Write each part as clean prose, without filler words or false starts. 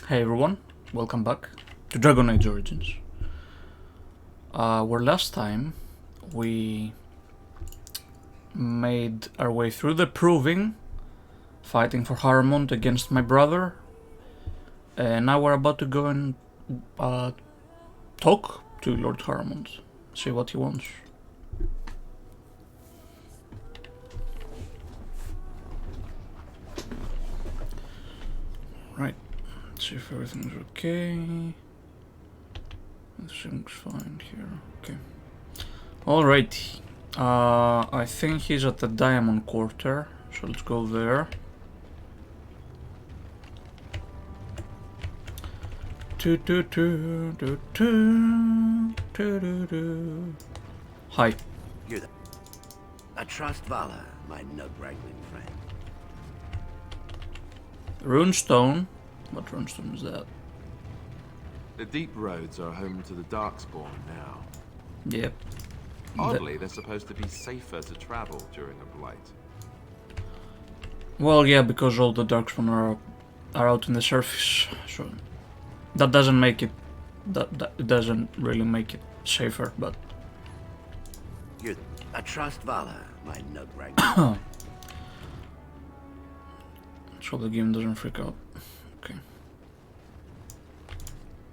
Hey everyone, welcome back to Dragon Age Origins. Where last time we made our way through the Proving, fighting for Haramond against my brother, and now we're about to go and talk to Lord Haramond, see what he wants. Right. See if everything's okay. Everything's fine here. Okay. Alright. I think he's at the Diamond Quarter, so let's go there. Hi. You're the... I trust Vala, my nut-wrangling friend. Runestone. What runestone is that? The deep roads are home to the Darkspawn now. Yep. Oddly, they're supposed to be safer to travel during a blight. Well, yeah, because all the Darkspawn are out in the surface, so that doesn't make it. That doesn't really make it safer, but. I trust Vala, my nut-wrangling. So the game doesn't freak out. Okay.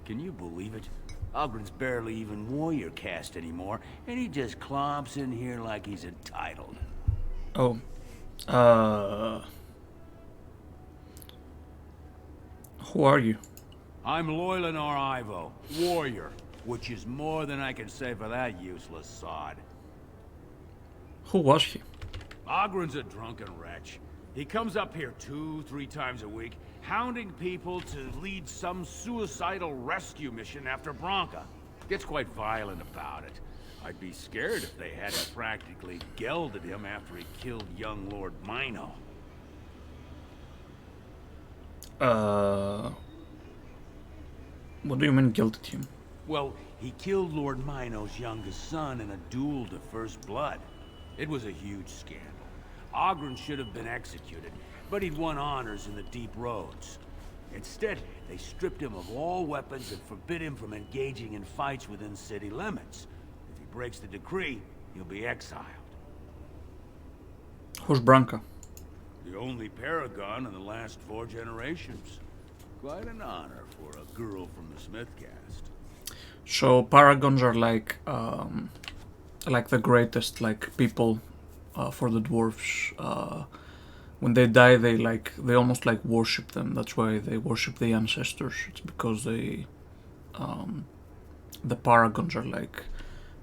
Can you believe it? Ogren's barely even warrior caste anymore, and he just clomps in here like he's entitled. Oh. Who are you? I'm Loylanar Ivo, warrior, which is more than I can say for that useless sod. Who was he? Ogren's a drunken wretch. He comes up here 2-3 times a week, hounding people to lead some suicidal rescue mission after Branca. Gets quite violent about it. I'd be scared if they hadn't practically gelded him after he killed young Lord Mino. What do you mean guilted him? Well, he killed Lord Mino's youngest son in a duel to first blood. It was a huge scandal. Ogren should have been executed, but he'd won honors in the deep roads. Instead, they stripped him of all weapons and forbid him from engaging in fights within city limits. If he breaks the decree, he'll be exiled. Who's Branca? The only paragon in the last 4 generations. Quite an honor for a girl from the Smith caste. So paragons are like the greatest people for the dwarves. When they die, they almost worship them. That's why they worship the ancestors. It's because the paragons are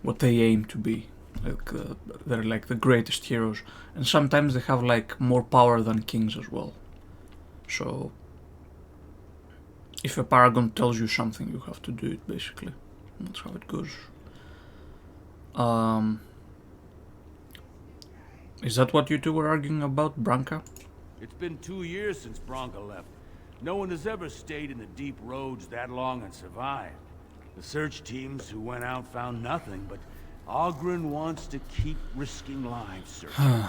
what they aim to be. They're the greatest heroes, and sometimes they have more power than kings as well. So if a paragon tells you something, you have to do it. Basically, that's how it goes. Is that what you two were arguing about, Branca? It's been 2 years since Branca left. No one has ever stayed in the deep roads that long and survived. The search teams who went out found nothing, but Ogren wants to keep risking lives searching.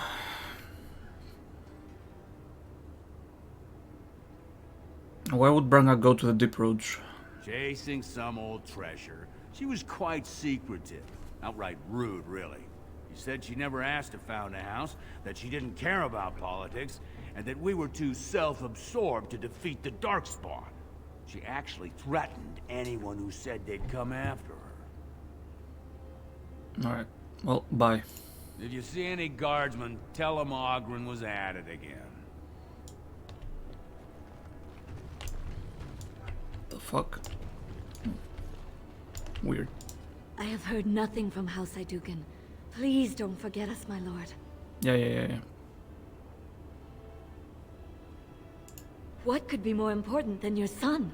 Why would Branca go to the deep roads? Chasing some old treasure. She was quite secretive. Outright rude, really. She said she never asked if found a house, that she didn't care about politics, and that we were too self-absorbed to defeat the Darkspawn. She actually threatened anyone who said they'd come after her. Alright, well, bye. If you see any guardsmen, tell them Ogren was at it again. The fuck? Weird. I have heard nothing from House Idugan. Please don't forget us, my lord. Yeah. What could be more important than your son?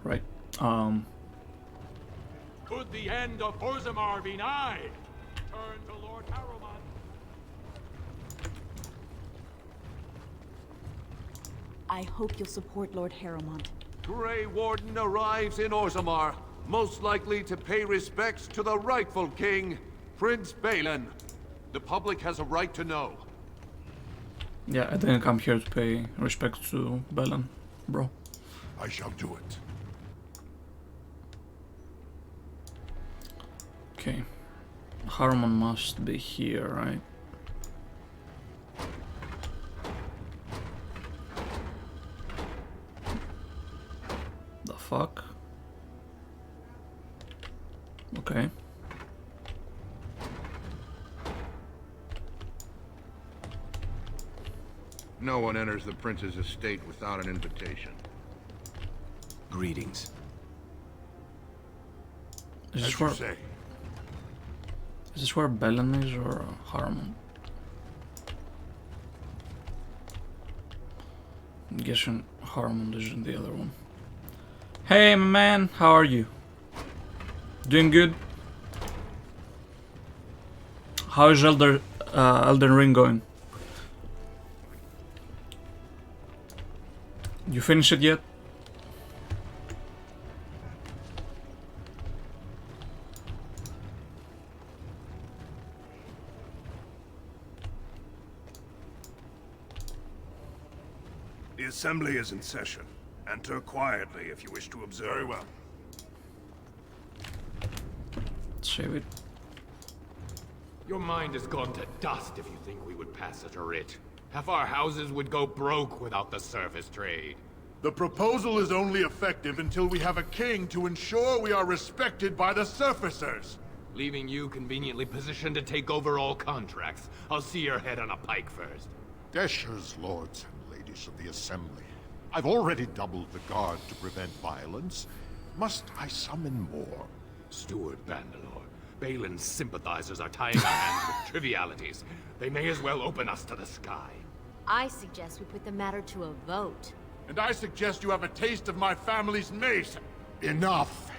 Right. Could the end of Orzammar be nigh? Turn to Lord Haramond. I hope you'll support Lord Haramond. Grey Warden arrives in Orzammar, most likely to pay respects to the rightful king, Prince Balin. The public has a right to know. Yeah, I didn't come here to pay respect to Belen, bro. I shall do it. Okay. Harmon must be here, right? The fuck? Okay. No one enters the prince's estate without an invitation. Greetings. Is As this you where, say. is this where Belen is or Harmon? I'm guessing Harmon is in the other one. Hey man, how are you? Doing good? How is Elden Ring going? You finished it yet? The assembly is in session. Enter quietly if you wish to observe. Very well. Save it. Your mind has gone to dust if you think we would pass such a writ. Half our houses would go broke without the service trade. The proposal is only effective until we have a king to ensure we are respected by the surfacers. Leaving you conveniently positioned to take over all contracts. I'll see your head on a pike first. Deshers, lords and ladies of the assembly. I've already doubled the guard to prevent violence. Must I summon more? Steward Bandalore, Balin's sympathizers are tying our hands with trivialities. They may as well open us to the sky. I suggest we put the matter to a vote. And I suggest you have a taste of my family's mace. Enough!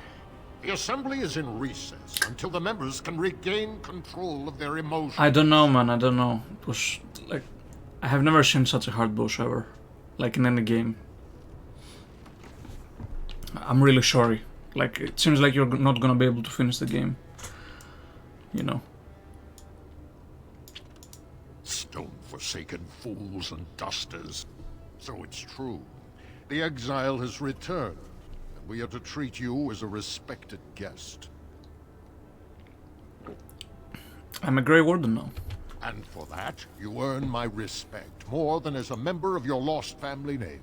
The assembly is in recess until the members can regain control of their emotions. I don't know, man, I don't know. It was like... I have never seen such a hard boss ever. Like in any game. I'm really sorry. Like, it seems like you're not gonna be able to finish the game. You know. Stone-forsaken fools and dusters. So it's true. The exile has returned, and we are to treat you as a respected guest. I'm a Grey Warden now. And for that, you earn my respect, more than as a member of your lost family name.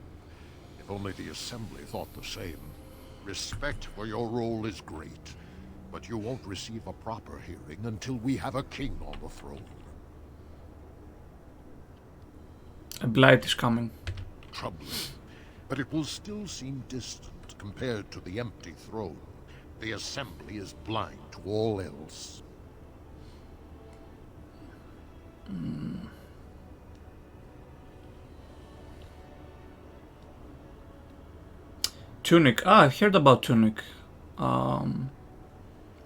If only the Assembly thought the same. Respect for your role is great, but you won't receive a proper hearing until we have a king on the throne. A blight is coming. Troubling, but it will still seem distant compared to the empty throne. The Assembly is blind to all else. Tunic. Ah, I've heard about Tunic.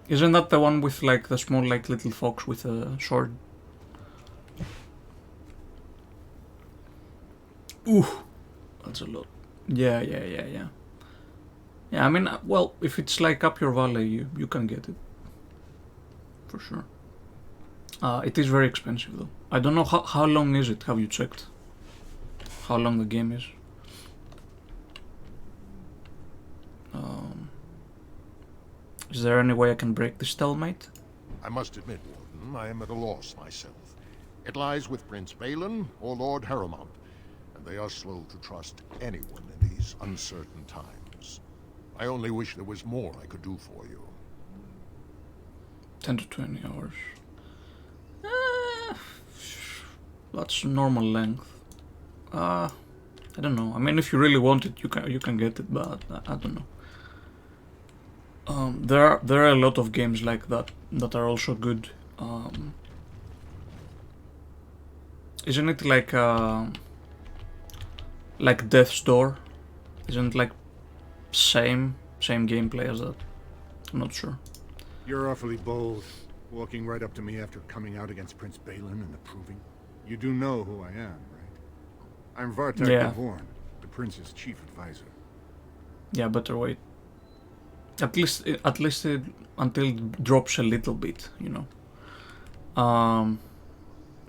Isn't that the one with like the small like little fox with a sword? Ooh, that's a lot. Yeah. Yeah, I mean, well, if it's like up your valley, you can get it. For sure. It is very expensive though. I don't know how long is it? Have you checked? How long the game is? Is there any way I can break the stalemate? I must admit, Warden, I am at a loss myself. It lies with Prince Balin or Lord Harrowmont, and they are slow to trust anyone in these uncertain times. I only wish there was more I could do for you. 10 to 20 hours. That's normal length. I don't know. I mean, if you really want it, you can get it, but I don't know. There are a lot of games like that that are also good. Isn't it like Death's Door? Isn't it like same gameplay as that? I'm not sure. You're awfully bold, walking right up to me after coming out against Prince Balin and approving. You do know who I am, right? I'm Vartak Yeah. the Horn, the prince's chief advisor. Yeah, better wait. At least until it drops a little bit, you know.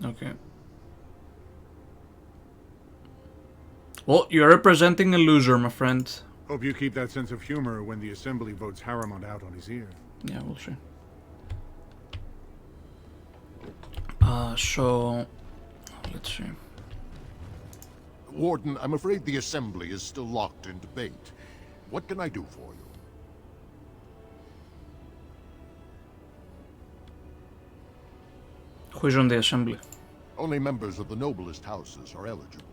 Okay. Well, you're representing a loser, my friend. Hope you keep that sense of humor when the Assembly votes Harriman out on his ear. Yeah, we'll see. So... let's see. Warden, I'm afraid the Assembly is still locked in debate. What can I do for you? Who's on the Assembly? Only members of the noblest houses are eligible.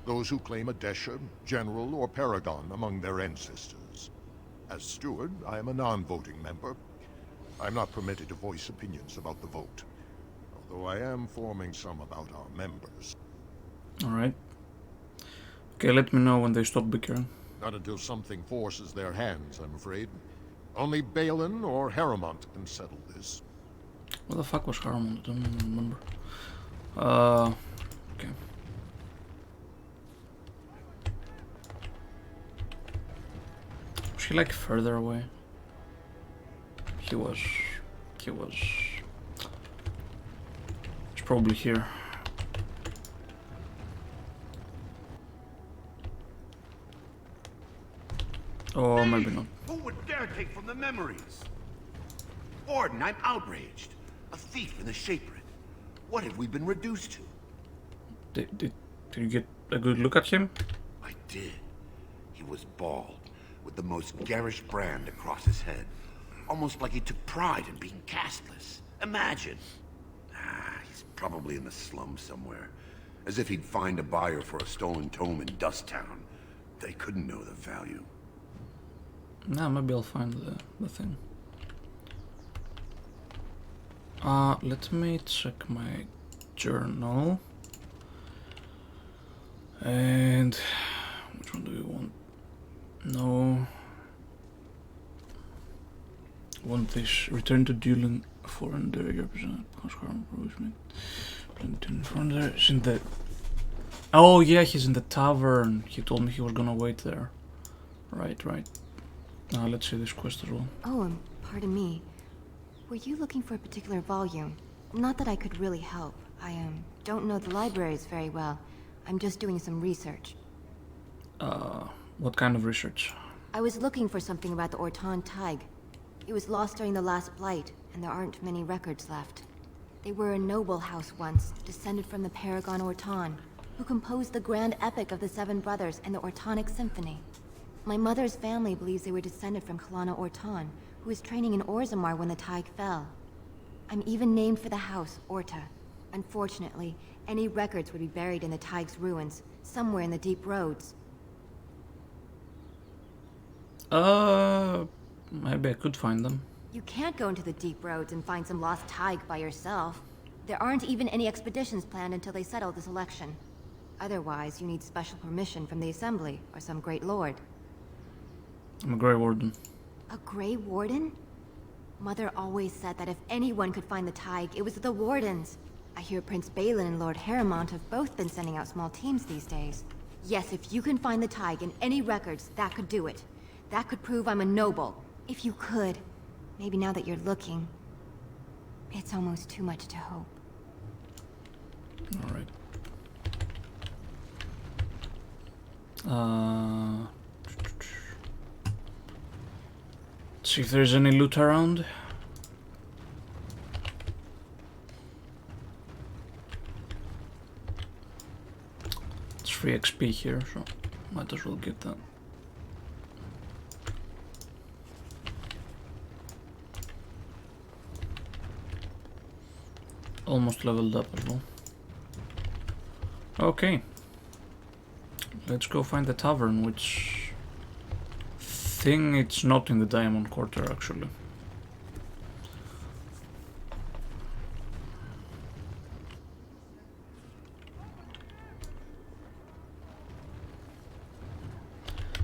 Those who claim a Desha, General, or Paragon among their ancestors. As steward, I am a non-voting member. I'm not permitted to voice opinions about the vote, although I am forming some about our members. Alright. Okay, let me know when they stop bickering. Not until something forces their hands, I'm afraid. Only Balin or Harrimont can settle this. What the fuck was Harrimont? I don't even remember. Okay. Was he like further away? He was... He's probably here. Or maybe not. Who would dare take from the memories? Warden, I'm outraged. A thief and a shapered. What have we been reduced to? Did you get a good look at him? I did. He was bald, with the most garish brand across his head. Almost like he took pride in being castless. Imagine. He's probably in the slums somewhere. As if he'd find a buyer for a stolen tome in Dust Town. They couldn't know the value. Nah, maybe I'll find the thing. Let me check my journal. And which one do we want? No. Want this. Return to dueling foreigner. You represent harm improvement. Foreigner is in the... Oh yeah, he's in the tavern. He told me he was gonna wait there. Right. Let's see this quest as well. Oh, pardon me. Were you looking for a particular volume? Not that I could really help. I don't know the libraries very well. I'm just doing some research. What kind of research? I was looking for something about the Orton Tig. It was lost during the last blight, and there aren't many records left. They were a noble house once, descended from the Paragon Orton, who composed the grand epic of the Seven Brothers and the Ortonic Symphony. My mother's family believes they were descended from Kalana Orton, who was training in Orzammar when the Tig fell. I'm even named for the house, Orta. Unfortunately, any records would be buried in the Tig's ruins, somewhere in the deep roads. Maybe I could find them. You can't go into the deep roads and find some lost Tig by yourself. There aren't even any expeditions planned until they settle this election. Otherwise, you need special permission from the Assembly, or some great lord. I'm a Grey Warden. A Grey Warden? Mother always said that if anyone could find the Tig, it was the Wardens. I hear Prince Balin and Lord Harrimont have both been sending out small teams these days. Yes, if you can find the Tig in any records, that could do it. That could prove I'm a noble. If you could. Maybe now that you're looking. It's almost too much to hope. Alright. See if there's any loot around. It's free XP here, so might as well get that. Almost leveled up as well. Okay. Let's go find the tavern, which... thing it's not in the Diamond Quarter actually.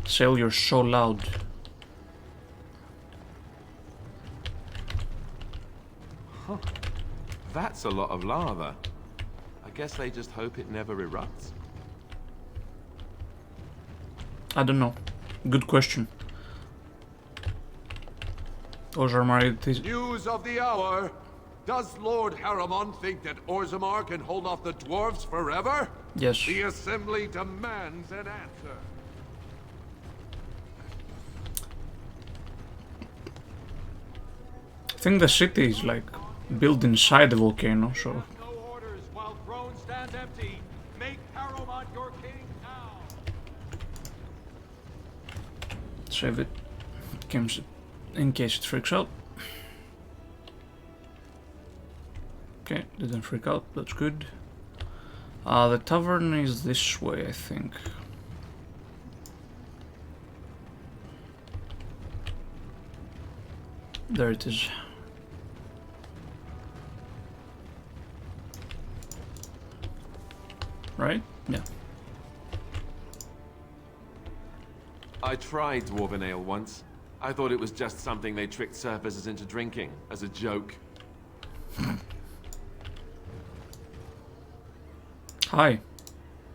Sail, you're so loud. Huh. That's a lot of lava. I guess they just hope it never erupts. I don't know. Good question. News of the hour. Does Lord Harriman think that Orzammar can hold off the dwarves forever? Yes. The Assembly demands an answer. I think the city is like built inside the volcano, so. No orders while throne stands empty. Make Harrowmont your king now. Save it in case it freaks out. Okay, didn't freak out, that's good. The tavern is this way, I think. There it is. Right? Yeah. I tried dwarven ale once. I thought it was just something they tricked surfacers into drinking, as a joke. Hi.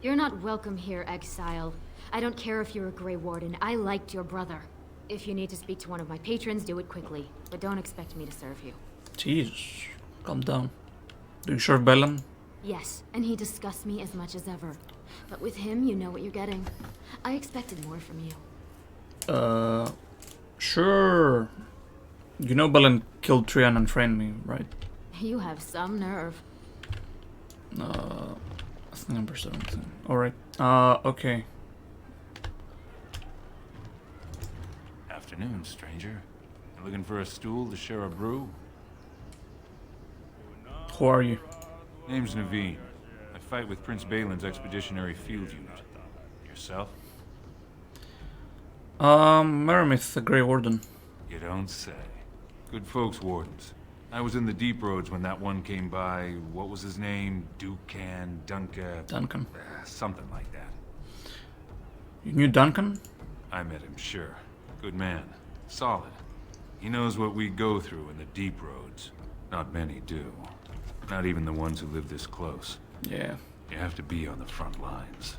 You're not welcome here, exile. I don't care if you're a Grey Warden. I liked your brother. If you need to speak to one of my patrons, do it quickly. But don't expect me to serve you. Jesus. Calm down. Do you serve Belen? Yes, and he disgusts me as much as ever. But with him, you know what you're getting. I expected more from you. Sure. You know Belen killed Trian and framed me, right? You have some nerve. That's number 17. Alright. Okay. Afternoon, stranger. You looking for a stool to share a brew? Who are you? Name's Naveen. I fight with Prince Balin's expeditionary field unit. Yourself? Meramith, the Grey Warden. You don't say. Good folks, Wardens. I was in the deep roads when that one came by. What was his name? Duncan? Duncan. Something like that. You knew Duncan? I met him, sure. Good man. Solid. He knows what we go through in the deep roads. Not many do. Not even the ones who live this close. Yeah. You have to be on the front lines.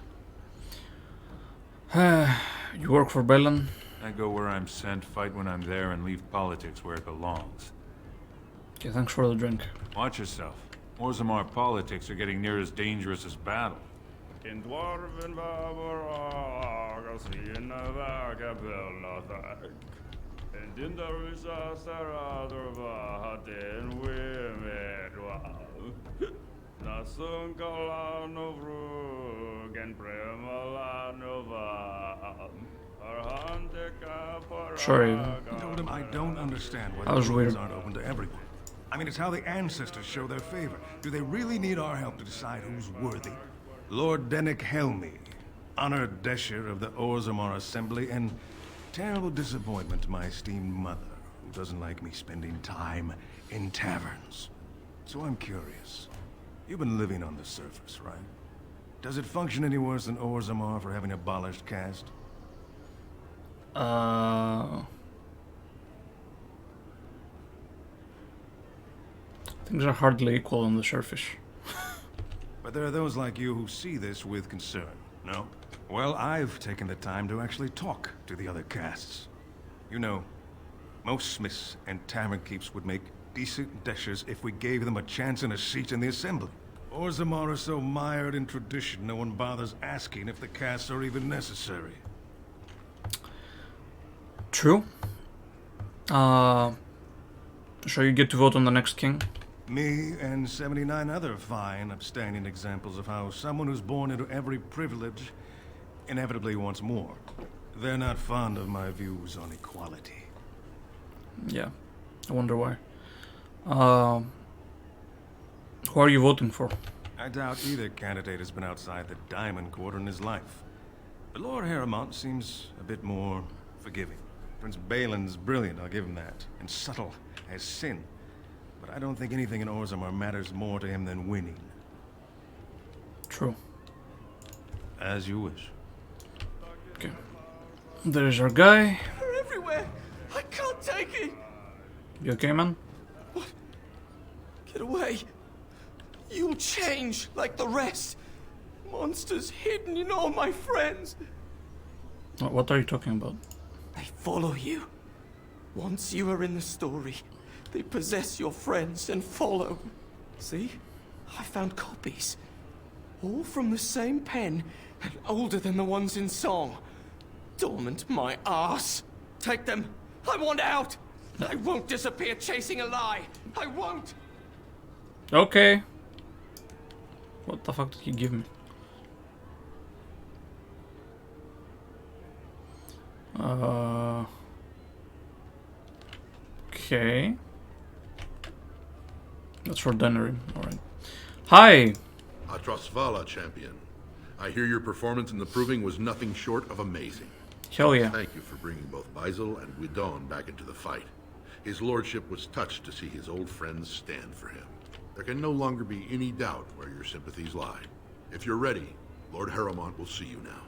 You work for Belen? I go where I'm sent, fight when I'm there, and leave politics where it belongs. Okay, thanks for the drink. Watch yourself. Orzammar politics are getting near as dangerous as battle. In dwarven and in the Risa Saradova den Wimedwa Nasun Kalanovru and Premalanova Sorry. I told him I don't understand why That was the weird. rules aren't open to everyone. I mean, it's how the ancestors show their favor. Do they really need our help to decide who's worthy? Lord Dennick Helmy, honored Desher of the Orzammar Assembly, and terrible disappointment to my esteemed mother, who doesn't like me spending time in taverns. So I'm curious. You've been living on the surface, right? Does it function any worse than Orzammar for having abolished caste? Things are hardly equal on the surface. But there are those like you who see this with concern, no? Well, I've taken the time to actually talk to the other castes. You know, most smiths and tavern keeps would make decent deshers if we gave them a chance and a seat in the assembly. Orzammar is so mired in tradition, no one bothers asking if the castes are even necessary. True. So you get to vote on the next king? Me and 79 other fine, upstanding examples of how someone who's born into every privilege inevitably wants more. They're not fond of my views on equality. Yeah, I wonder why. Who are you voting for? I doubt either candidate has been outside the Diamond Quarter in his life. But Lord Harrowmont seems a bit more forgiving. Prince Balin's brilliant, I'll give him that, and subtle as sin. But I don't think anything in Orzammar matters more to him than winning. True. As you wish. Okay. There's our guy. They're everywhere! I can't take it! You okay, man? What? Get away! You'll change like the rest! Monsters hidden in all my friends! What are you talking about? They follow you. Once you are in the story, they possess your friends and follow. See? I found copies. All from the same pen, and older than the ones in song. Dormant my ass. Take them. I want out. I won't disappear chasing a lie. I won't. Okay. What the fuck did you give me? Okay. That's for Denerim, alright. Hi! Atrasvala, champion. I hear your performance in the proving was nothing short of amazing. Hell yeah. Thank you for bringing both Baisel and Guidon back into the fight. His lordship was touched to see his old friends stand for him. There can no longer be any doubt where your sympathies lie. If you're ready, Lord Harrowmont will see you now.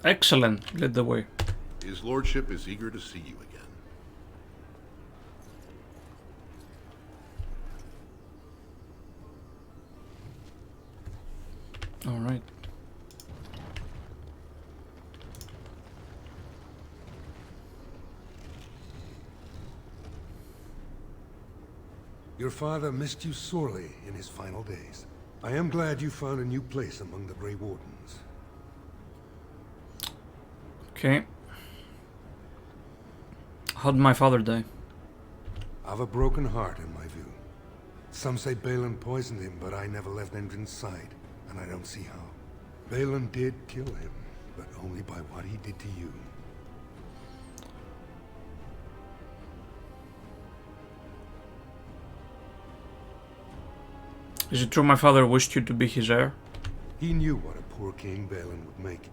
Excellent. Lead the way. His lordship is eager to see you again. Alright. Your father missed you sorely in his final days. I am glad you found a new place among the Grey Wardens. Okay. How'd my father die? I've a broken heart in my view. Some say Balin poisoned him, but I never left Endrin's side, and I don't see how. Balin did kill him, but only by what he did to you. Is it true my father wished you to be his heir? He knew what a poor king Balin would make.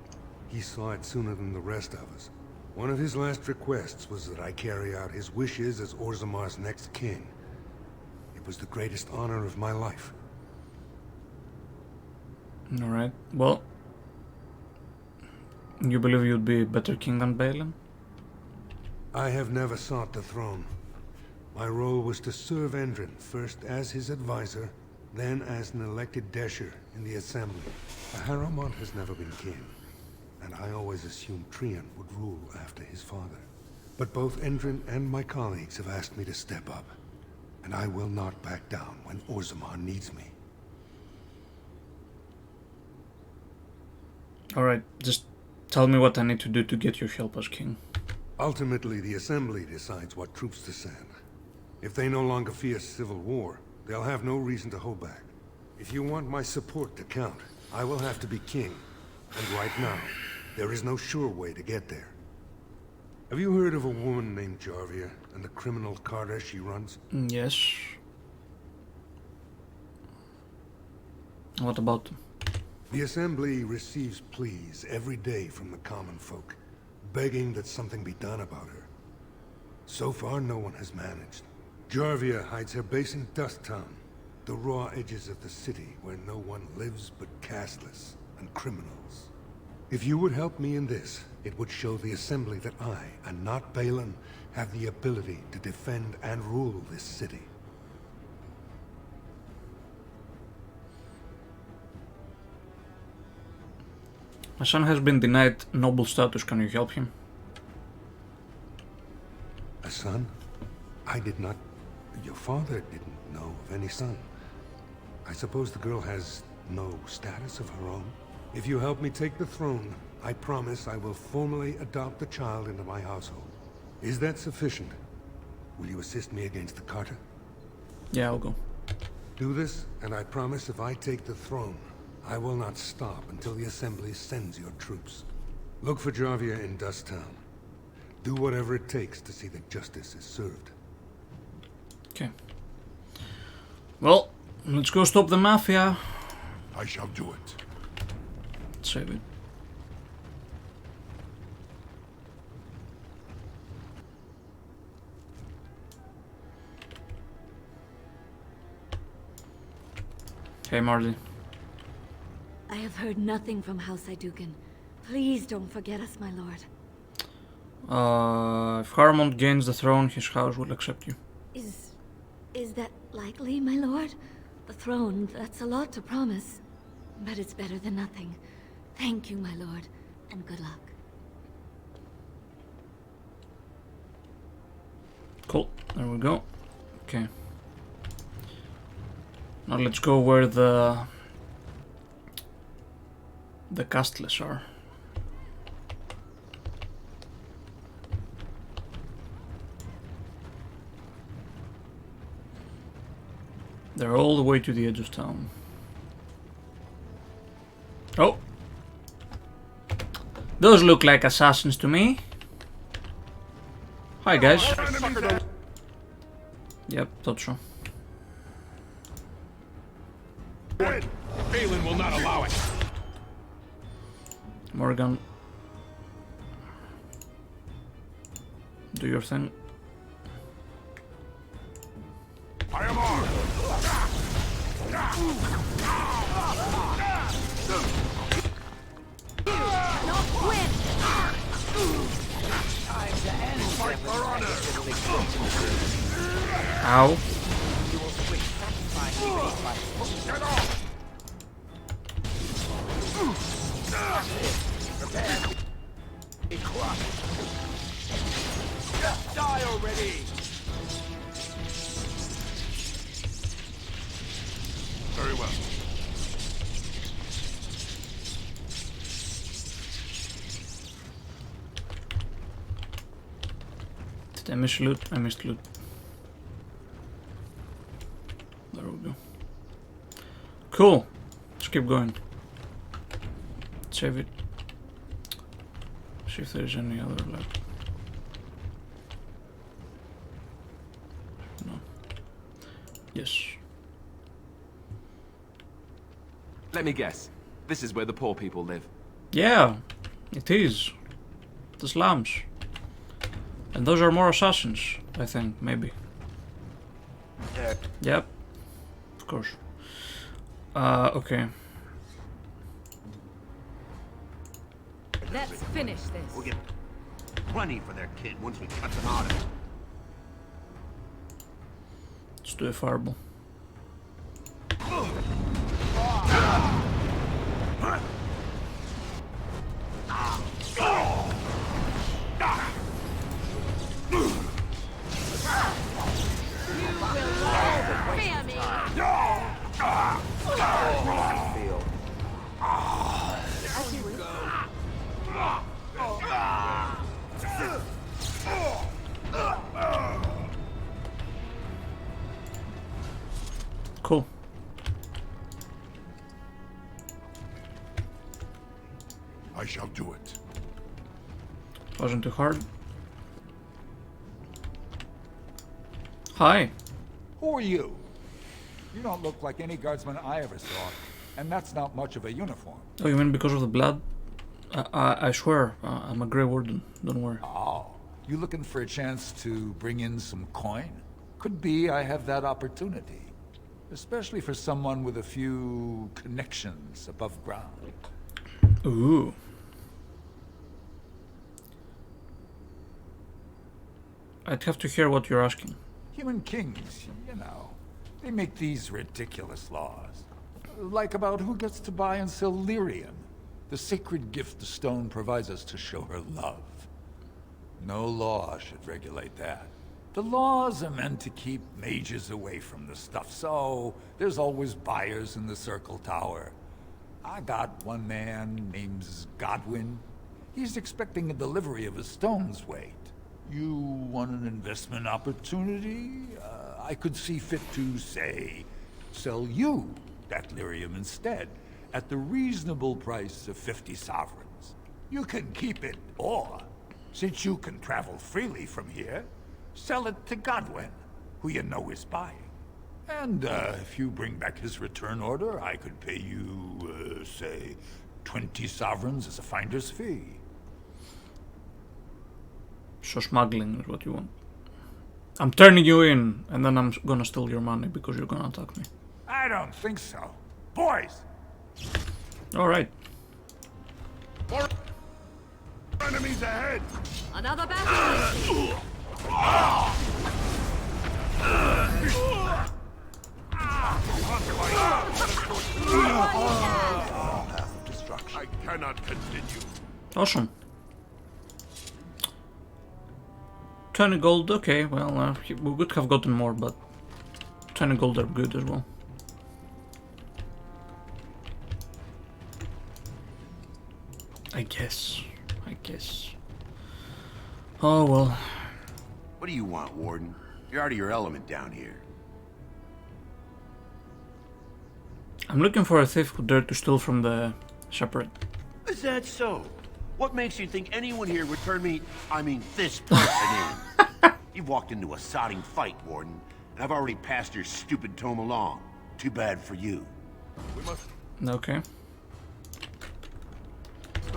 He saw it sooner than the rest of us. One of his last requests was that I carry out his wishes as Orzamar's next king. It was the greatest honor of my life. Alright, well... You believe you'd be a better king than Balin? I have never sought the throne. My role was to serve Endrin, first as his advisor, then as an elected Desher in the Assembly. Harrowmont has never been king, and I always assumed Trian would rule after his father. But both Endrin and my colleagues have asked me to step up, and I will not back down when Orzammar needs me. Alright, just tell me what I need to do to get your help as king. Ultimately, the Assembly decides what troops to send. If they no longer fear civil war, they'll have no reason to hold back. If you want my support to count, I will have to be king. And right now, there is no sure way to get there. Have you heard of a woman named Jarvia and the criminal carter she runs? Yes. What about them? The Assembly receives pleas every day from the common folk, begging that something be done about her. So far, no one has managed. Jarvia hides her base in Dust Town, the raw edges of the city where no one lives but castless and criminals. If you would help me in this, it would show the Assembly that I, and not Balin, have the ability to defend and rule this city. My son has been denied noble status. Can you help him? A son? I did not... Your father didn't know of any son. I suppose the girl has no status of her own? If you help me take the throne, I promise I will formally adopt the child into my household. Is that sufficient? Will you assist me against the Carter? Yeah, I'll go. Do this, and I promise if I take the throne, I will not stop until the Assembly sends your troops. Look for Jarvia in Dust Town. Do whatever it takes to see that justice is served. Okay. Well, let's go stop the Mafia. I shall do it. Save it. Hey, Marley. I have heard nothing from House Idugan. Please don't forget us, my lord. If Harmond gains the throne, his house will accept you. Is that likely, my lord? The throne, that's a lot to promise. But it's better than nothing. Thank you, my lord, and good luck. Cool, there we go. Okay. Now let's go where the the castless are. They're all the way to the edge of town. Oh! Those look like assassins to me. Hi guys. Yep, thought so. Balin will not allow it. Morgan. Do your thing. I am armed. Not quit! Time to end. Fight for honor. Ow. You will switch Get off. Prepare. Be crushed. Just die already. Very well. Did I miss loot? I missed loot. There we go. Cool. Let's keep going. Save it. See if there's any other left. No. Yes. Let me guess. This is where the poor people live. Yeah, it is. The slums. And those are more assassins, I think, maybe. Yep. Of course. Okay. Let's finish this. We'll get plenty for their kid once we cut them out of it. Let's do a fireball. Cool. I shall do it. Wasn't too hard. Hi. Who are you? You don't look like any guardsman I ever saw, and that's not much of a uniform. Oh, you mean because of the blood? I swear, I'm a Grey Warden. Don't worry. Oh, you looking for a chance to bring in some coin? Could be I have that opportunity. Especially for someone with a few connections above ground. Ooh. I'd have to hear what you're asking. Human kings, you know, they make these ridiculous laws. Like about who gets to buy and sell lyrium, the sacred gift the stone provides us to show her love. No law should regulate that. The laws are meant to keep mages away from the stuff, so there's always buyers in the Circle Tower. I got one man named Godwin. He's expecting a delivery of a stone's weight. You want an investment opportunity? I could see fit to, say, sell you that lyrium instead, at the reasonable price of 50 sovereigns. You can keep it, or, since you can travel freely from here, sell it to Godwin, who you know is buying. And if you bring back his return order, I could pay you, say, 20 sovereigns as a finder's fee. So smuggling is what you want. I'm turning you in, and then I'm gonna steal your money because you're gonna attack me. I don't think so. Boys! Alright. Enemies ahead! Another battle! I cannot continue. Awesome. 20 gold, okay, well, we would have gotten more, but 20 gold are good as well. I guess. Oh well. What do you want, Warden? You're out of your element down here. I'm looking for a thief who dared to steal from the shepherd. Is that so? What makes you think anyone here would turn me, this person in? You've walked into a sodding fight, Warden, and I've already passed your stupid tome along. Too bad for you. We must Okay.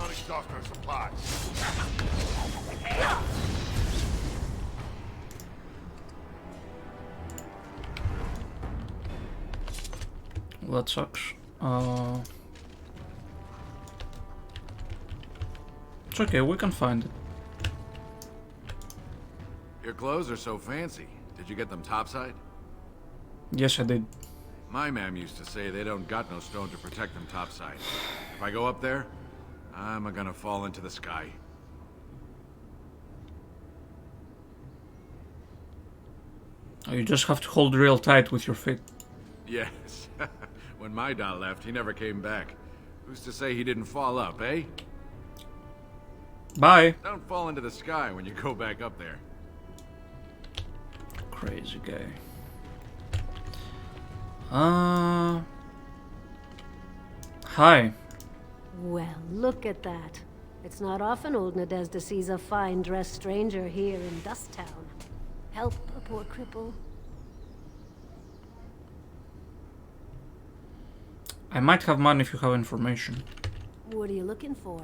not exhaust our supplies. Well, that sucks. It's okay, we can find it. Your clothes are so fancy. Did you get them topside? Yes, I did. My mam used to say they don't got no stone to protect them topside. If I go up there, I'm gonna fall into the sky. You just have to hold real tight with your feet. Yes. When my dad left, he never came back. Who's to say he didn't fall up, eh? Bye. Don't fall into the sky when you go back up there. Crazy guy. Hi. Well, look at that. It's not often old Nadezhda sees a fine-dressed stranger here in Dust Town. Help a poor cripple. I might have money if you have information. What are you looking for?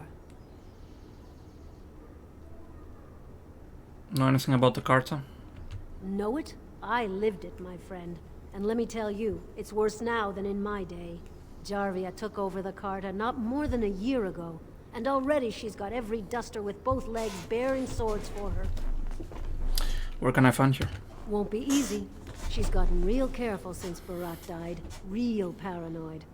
Know anything about the Carta? Know it? I lived it, my friend. And let me tell you, it's worse now than in my day. Jarvia took over the Carta not more than a year ago, and already she's got every duster with both legs bearing swords for her. Where can I find her? Won't be easy. She's gotten real careful since Barak died. Real paranoid.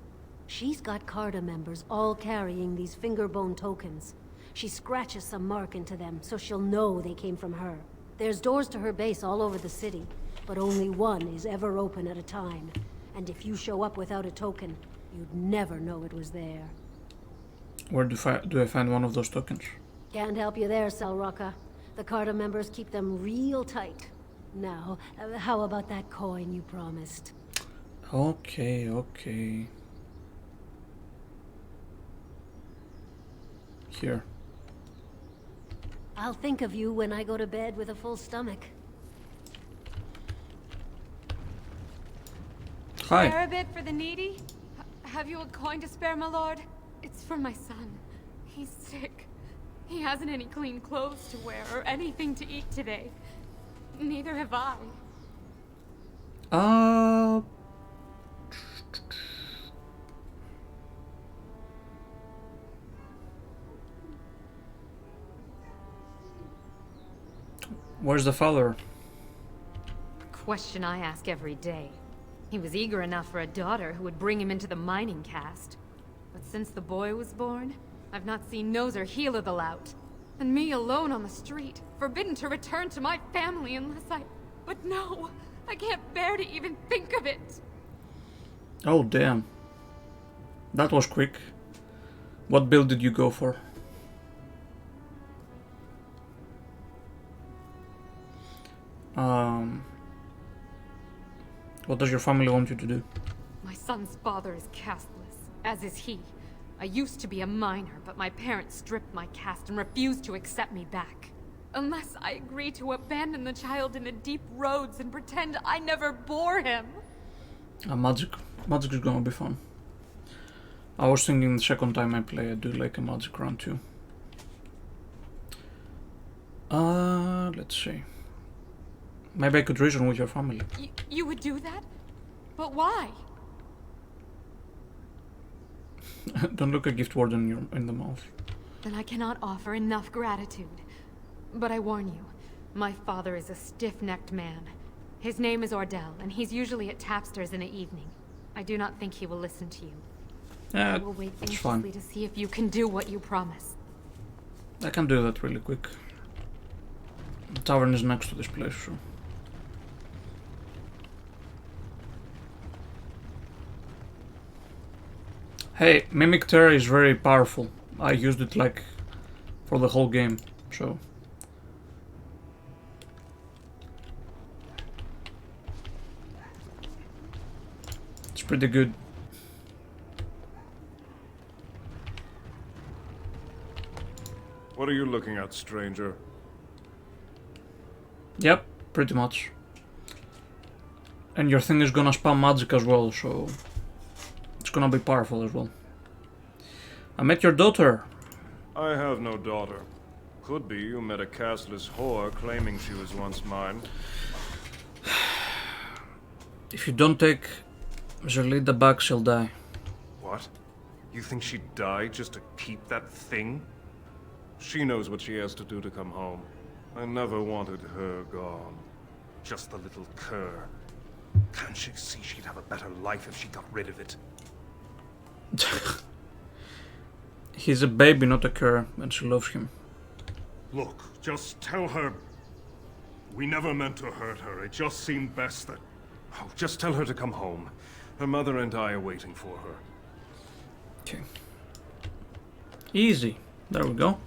She's got Carta members all carrying these fingerbone tokens. She scratches some mark into them so she'll know they came from her. There's doors to her base all over the city, but only one is ever open at a time. And if you show up without a token, you'd never know it was there. Where do I find one of those tokens? Can't help you there, Selraka. The Carta members keep them real tight. Now, how about that coin you promised? Okay. Here. I'll think of you when I go to bed with a full stomach. Hi. Spare a bit for the needy? Have you a coin to spare, my lord? It's for my son. He's sick. He hasn't any clean clothes to wear or anything to eat today. Neither have I. Where's the father? Question I ask every day. He was eager enough for a daughter who would bring him into the mining caste. But since the boy was born, I've not seen nose or heel of the lout. And me alone on the street, forbidden to return to my family unless I... But no, I can't bear to even think of it. Oh damn. That was quick. What build did you go for? What does your family want you to do? My son's father is casteless, as is he. I used to be a miner, but my parents stripped my caste and refused to accept me back. Unless I agree to abandon the child in the deep roads and pretend I never bore him. Magic is gonna be fun. I was thinking the second time I play I do like a magic run too. Let's see. Maybe I could reason with your family. You would do that? But why? Don't look a gift warden in the mouth. Then I cannot offer enough gratitude. But I warn you, my father is a stiff-necked man. His name is Ordell, and he's usually at Tapster's in the evening. I do not think he will listen to you. I will wait anxiously to see if you can do what you promise. I can do that really quick. The tavern is next to this place, so... Hey, Mimic Terror is very powerful. I used it like for the whole game, so it's pretty good. What are you looking at, stranger? Yep, pretty much. And your thing is gonna spam magic as well, so it's gonna be powerful as well. I met your daughter. I have no daughter. Could be you met a castless whore claiming she was once mine. If you don't take Zerlida back, she'll die. What? You think she'd die just to keep that thing? She knows what she has to do to come home. I never wanted her gone. Just the little cur. Can't she see she'd have a better life if she got rid of it? He's a baby, not a cur, and she loves him. Look, just tell her... We never meant to hurt her. It just seemed best that... Oh, just tell her to come home. Her mother and I are waiting for her. Okay. Easy. There we go.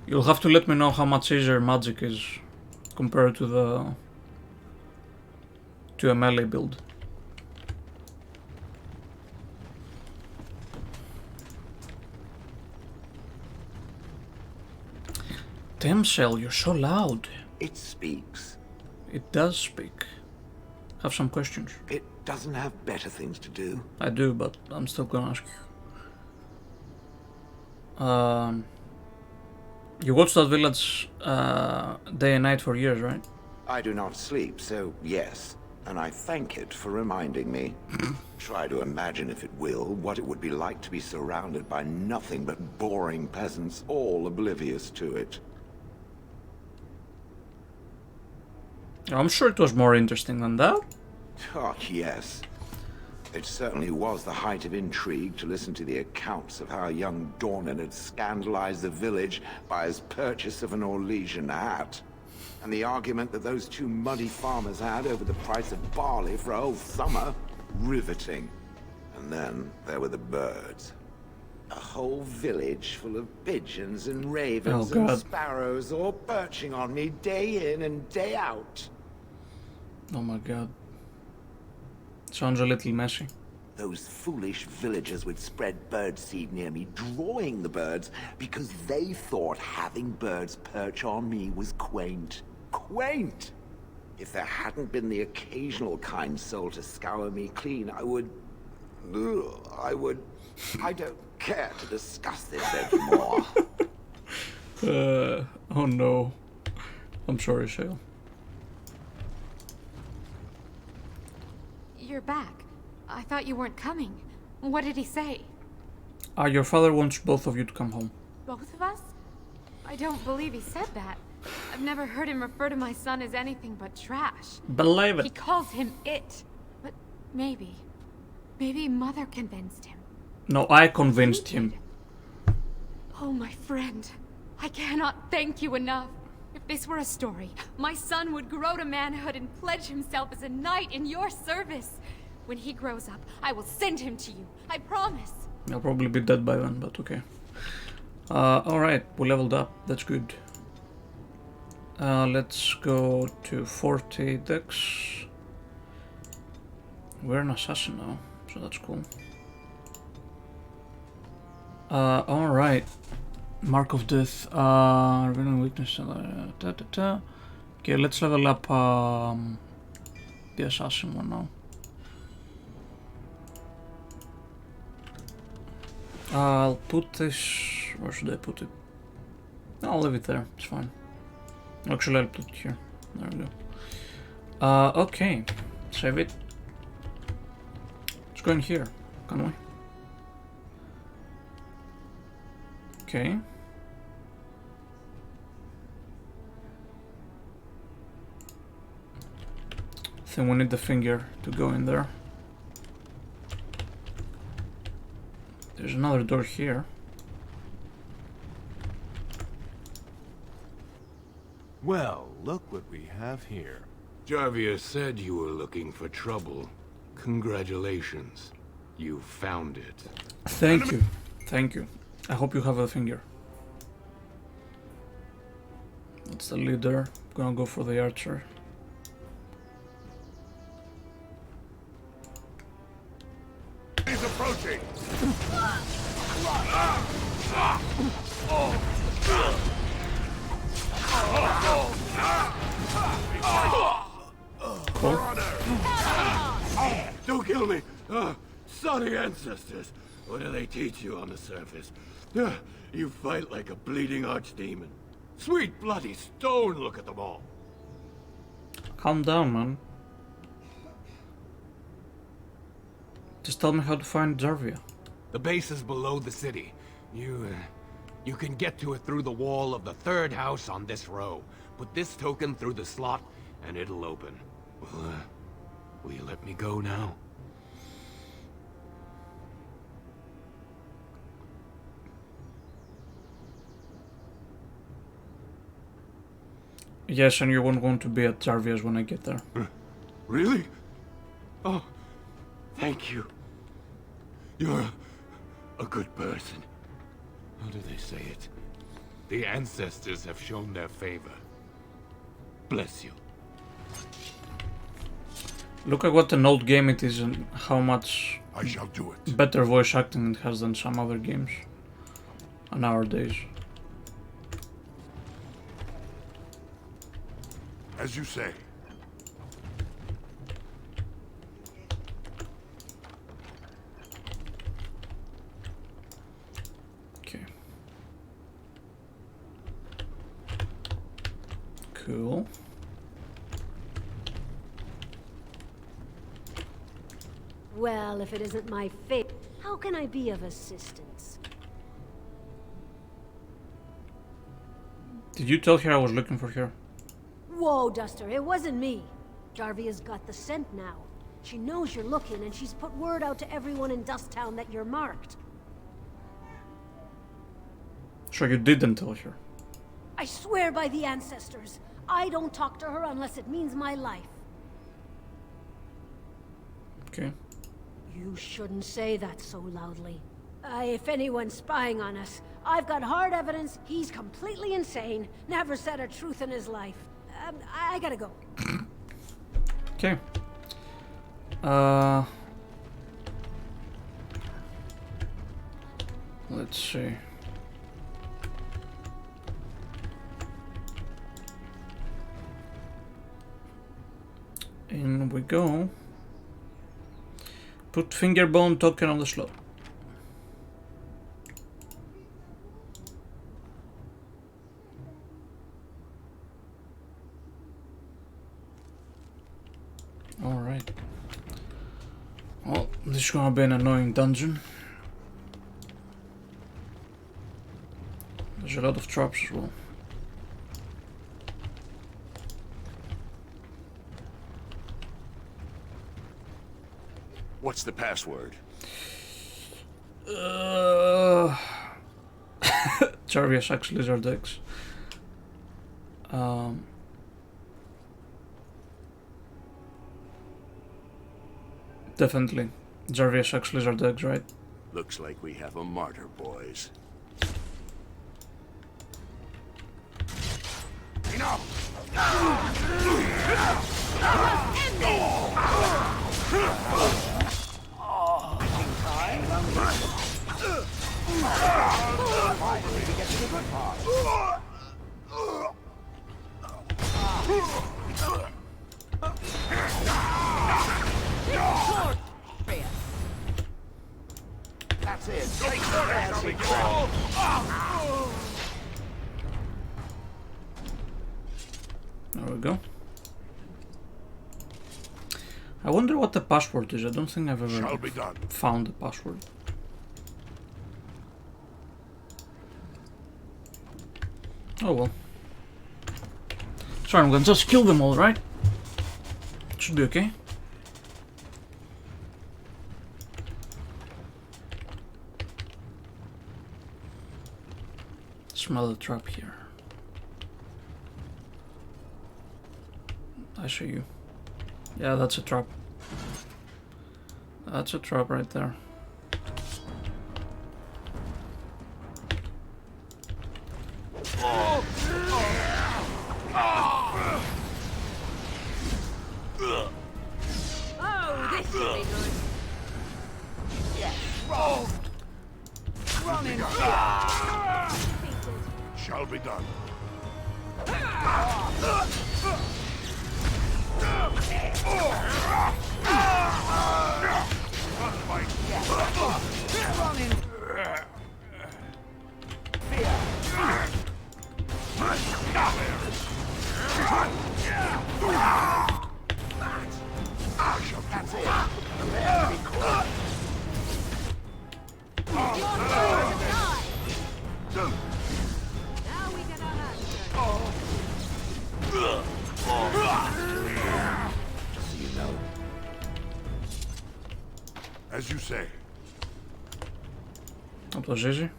You'll have to let me know how much easier magic is compared to a melee build. Damsel, you're so loud. It speaks. It does speak. Have some questions. It doesn't have better things to do. I do, but I'm still gonna ask you. You watched that village day and night for years, right? I do not sleep, so yes. And I thank it for reminding me. Try to imagine, if it will, what it would be like to be surrounded by nothing but boring peasants, all oblivious to it. I'm sure it was more interesting than that. Oh, yes. It certainly was the height of intrigue to listen to the accounts of how young Dornan had scandalized the village by his purchase of an Orlesian hat. And the argument that those two muddy farmers had over the price of barley for a whole summer. Riveting. And then there were the birds. A whole village full of pigeons and ravens and sparrows all perching on me day in and day out. Oh my god. Sounds a little messy. Those foolish villagers would spread birdseed near me, drawing the birds, because they thought having birds perch on me was quaint. Quaint! If there hadn't been the occasional kind soul to scour me clean, I don't care to discuss this anymore. Oh no. I'm sorry, Shale. You're back. I thought you weren't coming. What did he say? Your father wants both of you to come home. Both of us? I don't believe he said that. I've never heard him refer to my son as anything but trash. Believe it. He calls him it. But maybe Mother convinced him. No, I convinced him. Oh, my friend. I cannot thank you enough. If this were a story, my son would grow to manhood and pledge himself as a knight in your service. When he grows up, I will send him to you. I promise. I'll probably be dead by then, but okay. Alright, we leveled up. That's good. Let's go to 40 dex. We're an assassin now, so that's cool. Alright. Mark of Death, revealing weakness, Okay, let's level up the assassin one now. I'll put this... where should I put it? I'll leave it there, it's fine. Actually, I'll put it here. There we go. Okay, save it. Let's go in here, can we? Okay. I think we need the finger to go in there. There's another door here. Well, look what we have here. Jarvia said you were looking for trouble. Congratulations. You found it. Thank you. Thank you. I hope you have a finger. That's the leader. Gonna go for the archer. He's approaching. Don't kill me! Sorry ancestors. What do they teach you on the surface? You fight like a bleeding archdemon. Sweet bloody stone, look at them all. Calm down, man. Just tell me how to find Jarvia. The base is below the city. You can get to it through the wall of the third house on this row. Put this token through the slot, and it'll open. Will you let me go now? Yes, and you won't want to be at Jarvia's when I get there. Really? Oh, thank you. You're a good person. How do they say it? The ancestors have shown their favor. Bless you. Look at what an old game it is and how much I shall do it. Better voice acting it has than some other games nowadays. As you say. Okay. Cool. Well, if it isn't my fate, how can I be of assistance? Did you tell her I was looking for her? Whoa, Duster, it wasn't me. Jarvia's got the scent now. She knows you're looking, and she's put word out to everyone in Dusttown that you're marked. So you didn't tell her? I swear by the ancestors, I don't talk to her unless it means my life. Okay. You shouldn't say that so loudly. If anyone's spying on us, I've got hard evidence he's completely insane, never said a truth in his life. I gotta go. Okay. Let's see. In we go. Put fingerbone token on the slot. Alright. Well, this is gonna be an annoying dungeon. There's a lot of traps as well. What's the password? Jarvia sucks lizard eggs. Definitely. Jarvia sucks lizard eggs, right? Looks like we have a martyr, boys. Enough! Finally, we get to the good part. That's it. Take There we go. I wonder what the password is. I don't think I've ever found the password. Oh well. Sorry, I'm gonna just kill them all, right? Should be okay. Smell the trap here. I see you. Yeah, that's a trap. That's a trap right there. Oh, this should be good. Yes, roll. Run him. Shall be done. Run him. That's it. Prepare to be caught. Now we get our hands Just so you know. As you say. Dat was easy.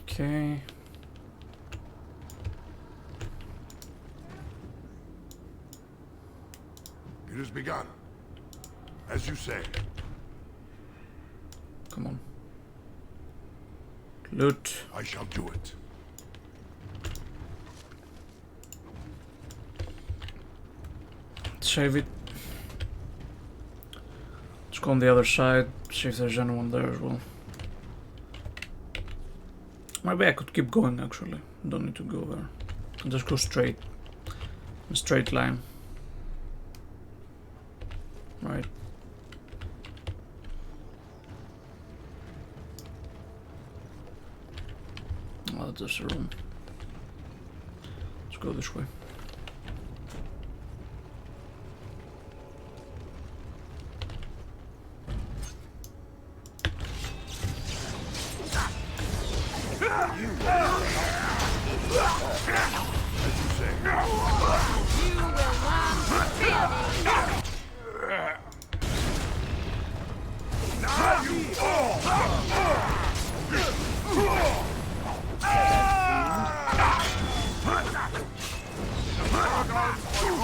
Okay. It has begun. As you say. Come on. Loot. I shall do it. Save it. Let's go on the other side, see if there's anyone there as well. Maybe I could keep going actually. Don't need to go there. I'll just go straight. A straight line. Right. Oh, that's just a room. Let's go this way.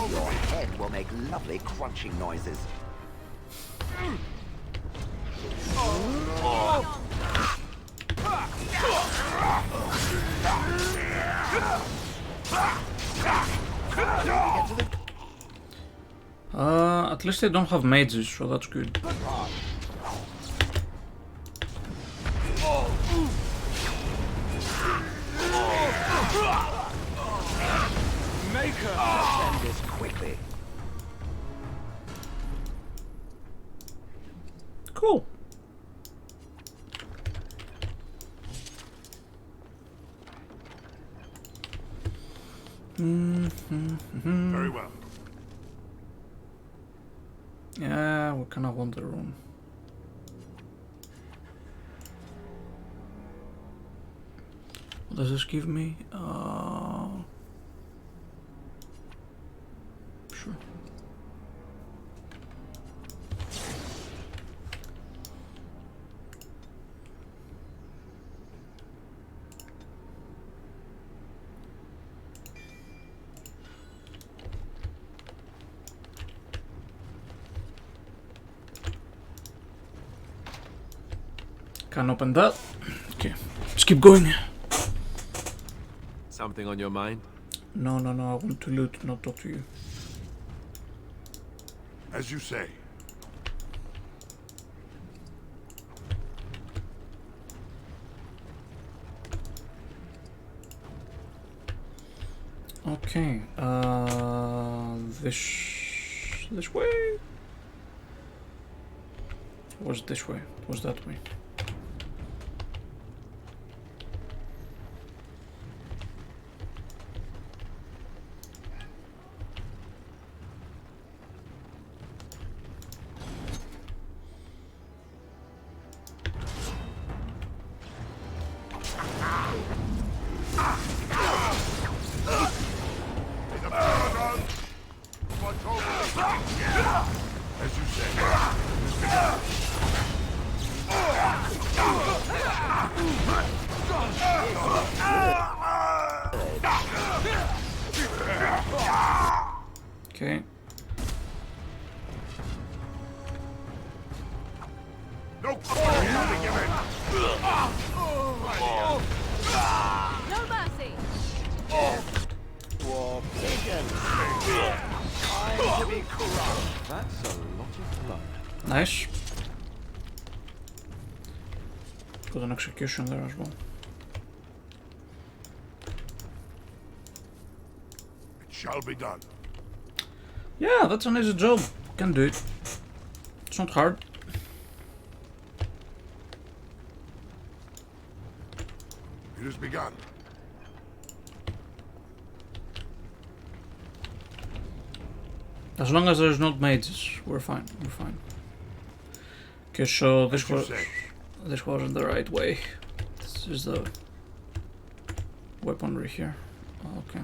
Your head will make lovely crunching noises. At least I don't have mages, so that's good. Make her send this quickly. Cool. Very well. Yeah, we kind of want the room. What does this give me? Sure. Can't open that. Okay, let's keep going. Something on your mind? No, I want to loot, not talk to you. As you say. Okay, this way? Was this way? Was that way? As you say. Okay. No quarter shall be given. No mercy! War begins. Time to be crushed. That's a lot of blood. Nice. Got an execution there as well. It shall be done. Yeah, that's an easy job. Can do it. It's not hard. It has begun. As long as there's not mages, we're fine. We're fine. Okay, so this wasn't the right way. This is the weaponry here. Okay.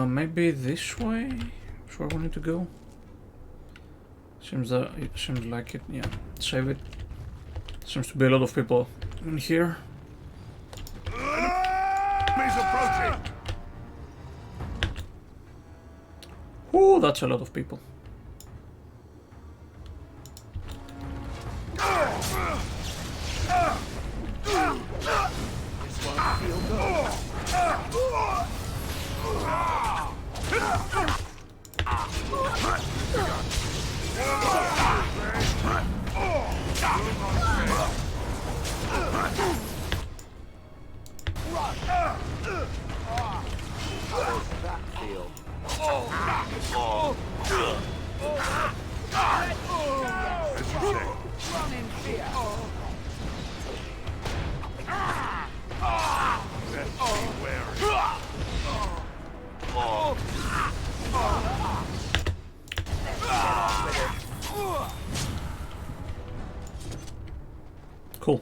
Maybe this way is where we need to go. Seems like it. Yeah, save it. Seems to be a lot of people in here. Enemies approaching. Ooh, that's a lot of people. This won't feel good. How does that feel? As you say. Run in fear. Best be wary. Cool.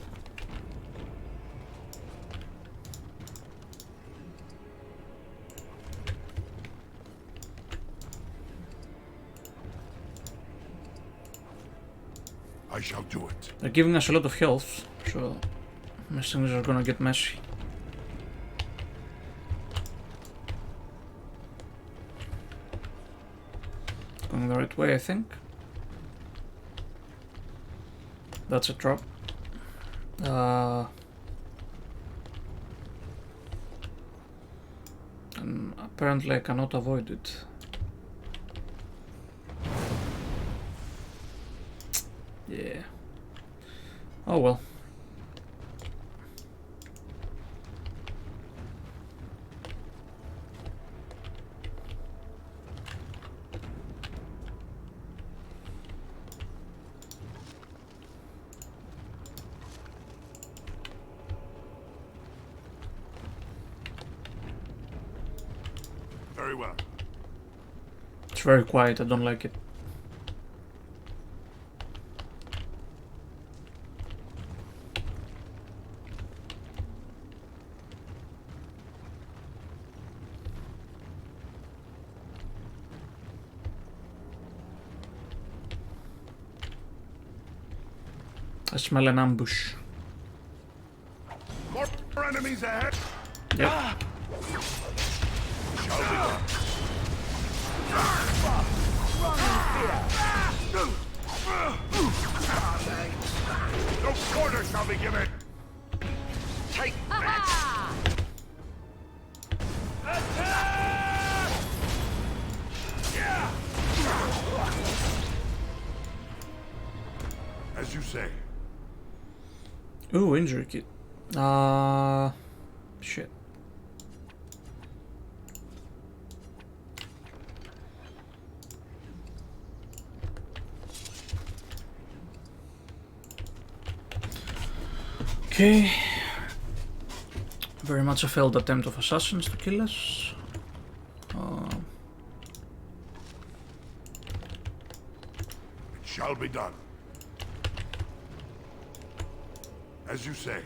I shall do it. They're giving us a lot of health, so these things are gonna get messy. Going the right way, I think. That's a trap. And apparently I cannot avoid it. Yeah. Oh well. Very well. It's very quiet, I don't like it. I smell an ambush. More enemies ahead. Yep. Shall be done. No quarter shall be given. Take that! Yeah. As you say. Ooh, injury kit. Shit. Okay. Very much a failed attempt of assassins to kill us. It shall be done. As you say.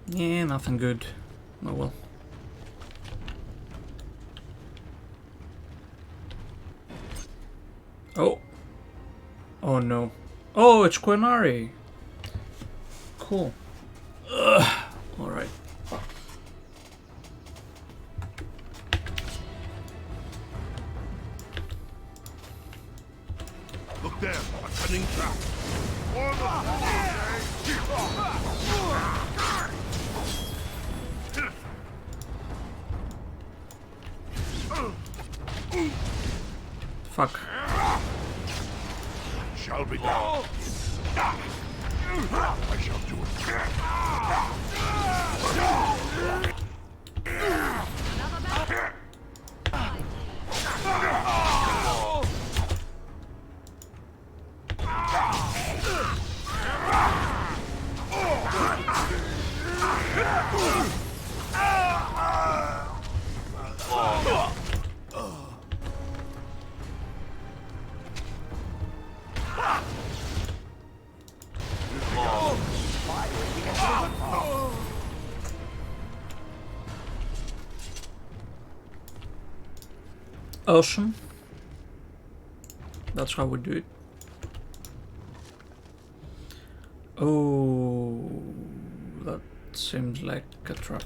Yeah, nothing good. Oh well. Oh. Oh no. Oh, it's Quinari. Cool. Alright. Look there, a cunning trap. For the Fuck. Shall be done. I shall do Awesome. That's how we do it. Oh, that seems like a trap.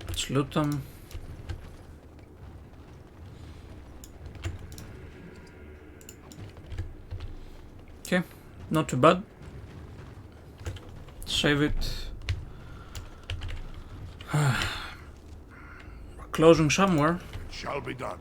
Let's loot them. Okay, not too bad. Save it. We're closing somewhere. It shall be done.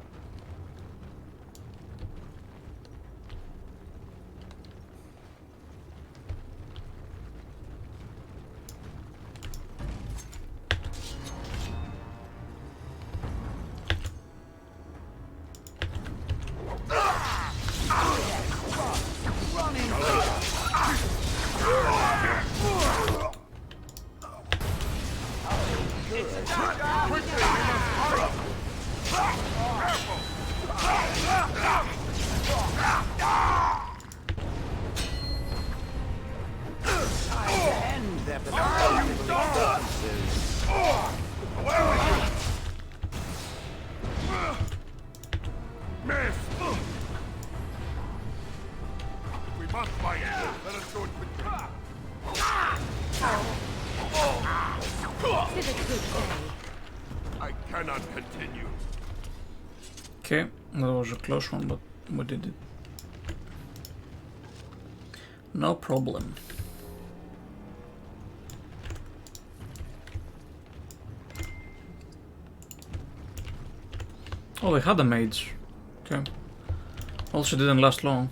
I cannot continue. Okay, that was a close one, but we did it. No problem. Oh, they had a mage. Okay. Also didn't last long.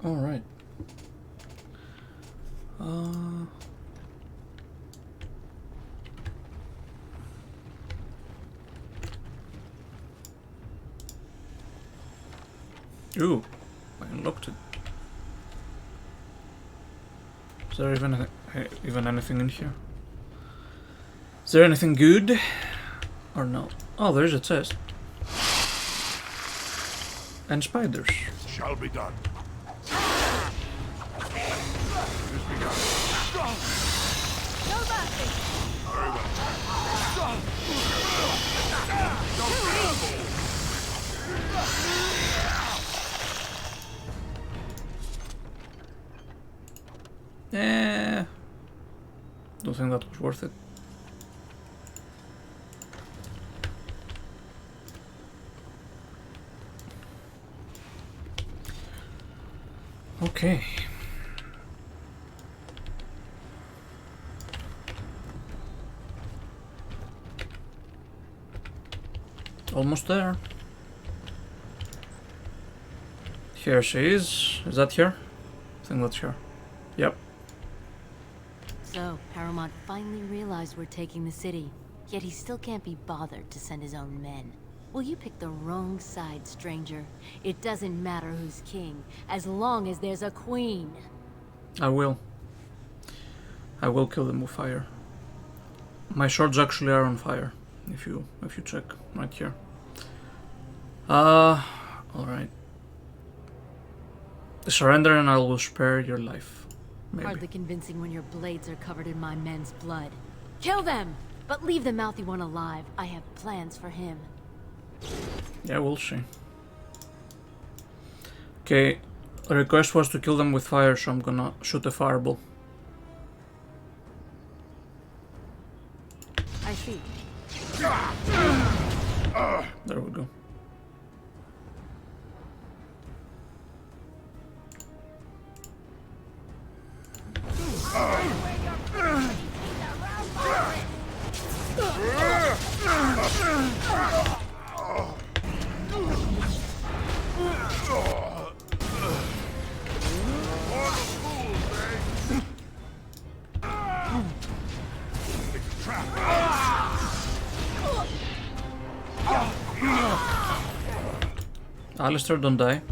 All right. Ooh, I unlocked it. Is there even anything in here? Is there anything good? Or no? Oh, there's a chest. And spiders. Shall be done. Don't think that was worth it. Okay. Almost there. Here she is. Is that here? I think that's here. Yep. So, Paramount finally realized we're taking the city, yet he still can't be bothered to send his own men. Well, you picked the wrong side, stranger. It doesn't matter who's king, as long as there's a queen. I will. I will kill them with fire. My swords actually are on fire, if you check right here. Alright. Surrender and I will spare your life. Maybe. Hardly convincing when your blades are covered in my men's blood. Kill them! But leave the mouthy one alive. I have plans for him. Yeah, we'll see. Okay, the request was to kill them with fire, so I'm gonna shoot a fireball. I see. There we go. Alistair, don't die.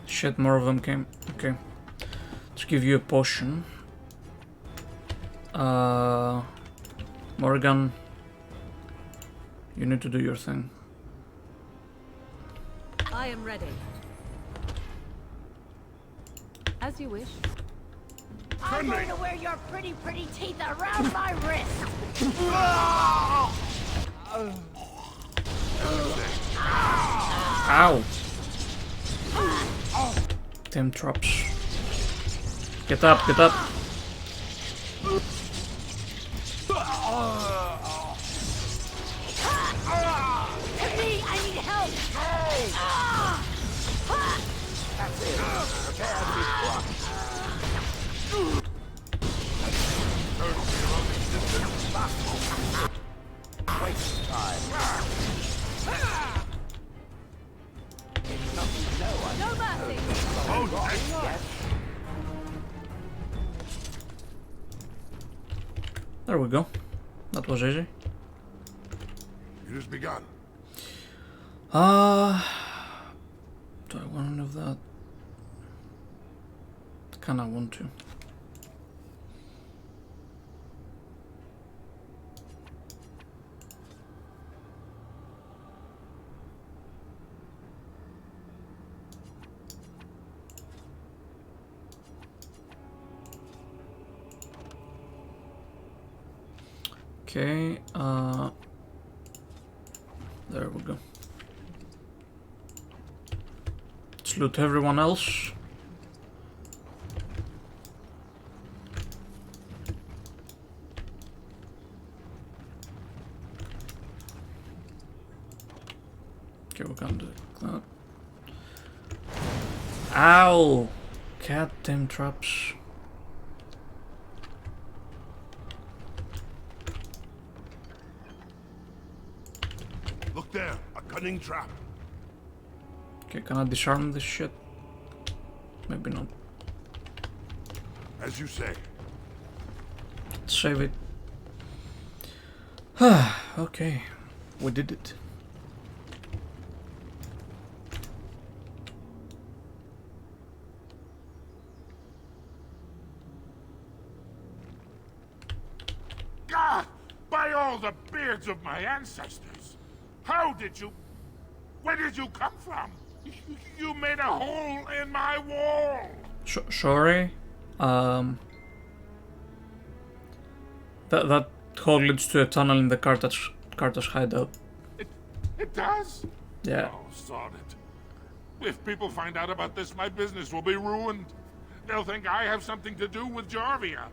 Shit, more of them came. Okay. Let's give you a potion. Morgan, you need to do your thing. I am ready. As you wish. I'm going to wear your pretty teeth around my wrist. Ow! Damn traps. Get up, get up. To me, I need help. That's it. Prepare to be plucked. Waste time. It's nothing no one. No mercy. There we go. That was easy. It has begun. Do I want any of that? Kinda want to. Okay, there we go. Let's loot everyone else. Okay, we can't do that. Ow! Goddamn traps. Look there, a cunning trap. Okay, can I disarm this shit? Maybe not. As you say. Let's save it. Okay, we did it. God, by all the beards of my ancestors! How did you... Where did you come from? You made a hole in my wall! Sorry. That hole leads to a tunnel in the Carter's hideout. It does? Yeah. Oh, sod it. If people find out about this, my business will be ruined. They'll think I have something to do with Jarvia.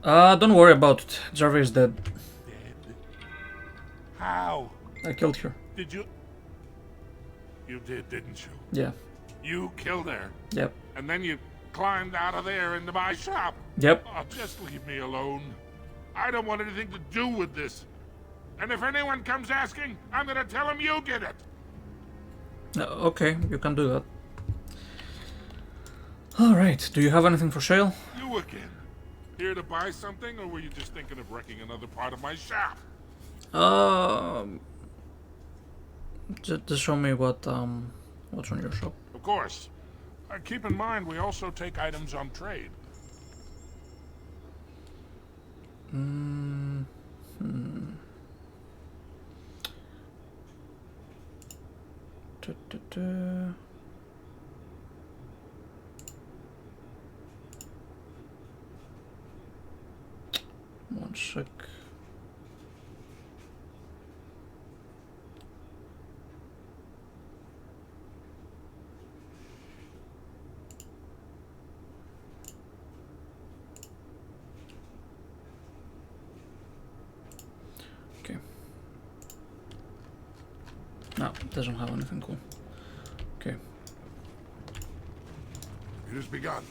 Don't worry about it. Jarvia is dead. Dead? How? I killed her. Did you... You did, didn't you? Yeah. You killed her? Yep. And then you climbed out of there into my shop? Yep. Oh, just leave me alone. I don't want anything to do with this. And if anyone comes asking, I'm gonna tell them you did it. Okay, you can do that. Alright, do you have anything for sale? You again. Here to buy something, or were you just thinking of wrecking another part of my shop? Just show me what's on your shop. Of course. Keep in mind, we also take items on trade. One sec. Okay. No, it doesn't have anything cool. Okay. It has begun.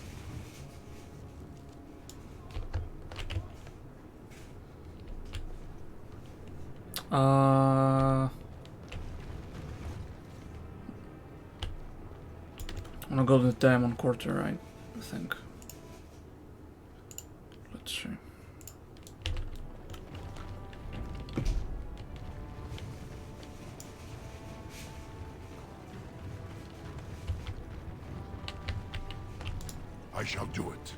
I'm gonna go to the diamond quarter, right? I think. Let's see. I shall do it.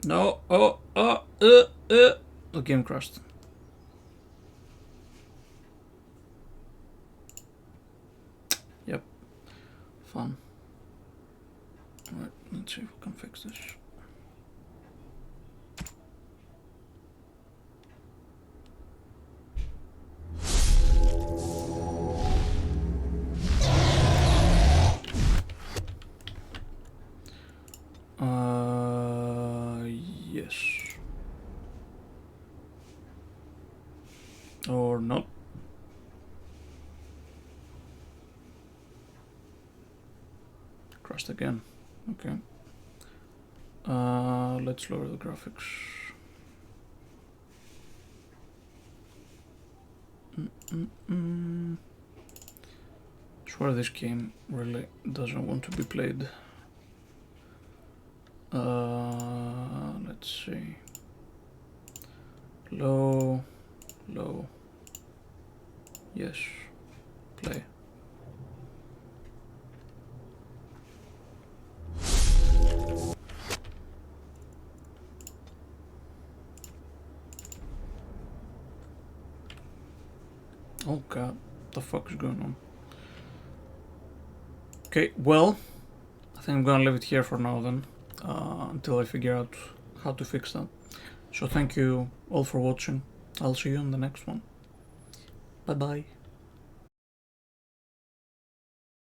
No, the game crashed. Yep, fun. Alright, let's see if we can fix this. Yes. Or not. Crashed again. Okay. Let's lower the graphics. Swear this game really doesn't want to be played. Let's see. Low, low. Yes. Play. Oh god, the fuck is going on? Okay, well, I think I'm gonna leave it here for now then, until I figure out how to fix that. So thank you all for watching. I'll see you in the next one. Bye bye.